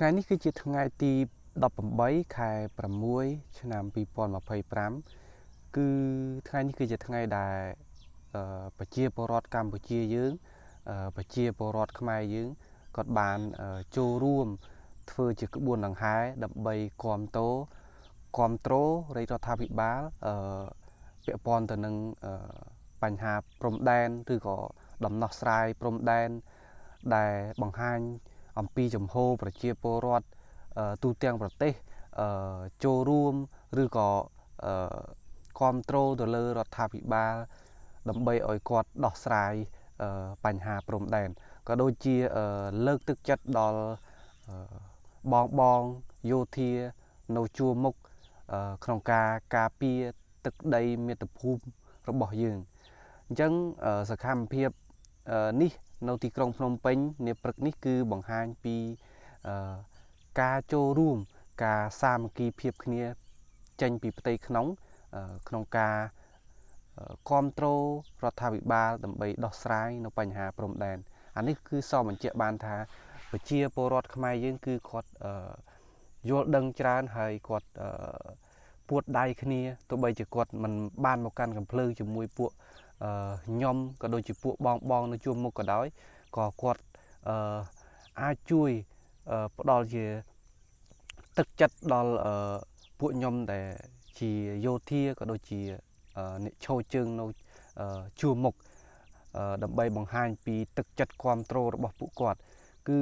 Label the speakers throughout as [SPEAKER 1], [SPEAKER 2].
[SPEAKER 1] ថ្ងៃនេះគឺជាថ្ងៃទី18ខែ6ឆ្នាំ2025គឺថ្ងៃនេះគឺជាថ្ងៃដែលប្រជាពលរដ្ឋកម្ពុជាយើងប្រជាពលរដ្ឋខ្មែរយើងគាត់បានចូលរួមធ្វើជាក្បួនដង្ហែដើម្បីគាំទ្ររាជរដ្ឋាភិបាលពាក់ព័ន្ធទៅនឹងបញ្ហាព្រំដែនឬក៏ដំណោះស្រាយព្រំដែនដែលបង្ហាញអំពីចំហប្រជាពលរដ្ឋទូទាំងប្រទេសចូលរួមឬក៏គាំទ្រទៅលើរដ្ឋាភិបាលដើម្បីឲ្យគាត់ដោះស្រាយបញ្ហាព្រំដែនក៏ដូចជាលើកទឹកចិត្តដល់បងយោធានៅជួរមុខក្នុងការការពារទឹកដីមាតុភូមិរបស់យើងអញ្ចឹងសកម្មភាពនេះនៅទីក្រុងភ្នំពេញនាព្រឹកនេះគឺបង្ហាញពីការចូលរួមការសាមគ្គីភាពគ្នាចេញពីផ្ទៃក្នុងការគាំទ្ររដ្ឋាភិបាលដើម្បីដោះស្រាយនៅបញ្ហាព្រំដែនអានេះគឺសបញ្ជាក់បានថាប្រជាពលរដ្ឋខ្មែរយើងគឺគាត់យល់ដឹងច្រើនហើយគាត់ពួតដៃគ្នាទោះបីជាគាត់មិនបានមកកាន់កំភ្លើងជាមួយពួកខ្ញុំក៏ដូចជាពួកបងនៅជួរមុខក៏ដោយក៏គាត់អាចជួយផ្ដល់ជាទឹកចិត្តដល់ពួកខ្ញុំដែលជាយោធាក៏ដូចជាអ្នកឈរជើងនៅជួរមុខដើម្បីបង្ហាញពីទឹកចិត្តគាំទ្ររបស់ពួកគាត់គឺ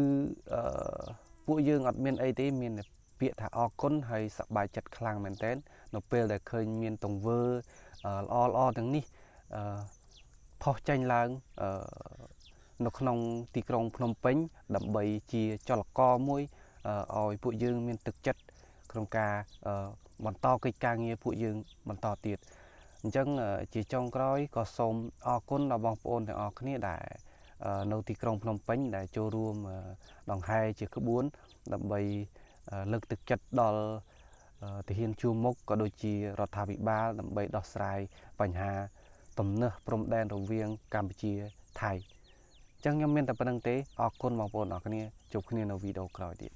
[SPEAKER 1] ពួកយើងអត់មានអីទេមានពាក្យថាអរគុណហើយសប្បាយចិត្តខ្លាំងមែនទែននៅពេលដែលឃើញមានទង្វើល្អទាំងនេះផុសចេញឡើងនៅក្នុងទីក្រុងភ្នំពេញដើម្បីជាចលករមួយឲ្យពួកយើងមានទឹកចិត្តក្នុងការបន្តកិច្ចការងារពួកយើងបន្តទៀតអញ្ចឹងជាចុងក្រោយក៏សូមអរគុណដល់បងប្អូនទាំងអស់គ្នាដែលនៅទីក្រុងភ្នំពេញដែលចូលរួមដង្ហែជាក្បួនដើម្បីលើកទឹកចិត្តដល់ទាហានជួរមុខក៏ដូចជារដ្ឋាភិបាលដើម្បីដោះស្រាយបញ្ហាទំនាស់ព្រំដែនរវាងកម្ពុជាថៃអញ្ចឹងខ្ញុំមានតែប៉ុណ្្នឹងទេអរគុណបងប្អូនអរគ្នាជួបគ្នានៅវីដេអូក្រោយទៀត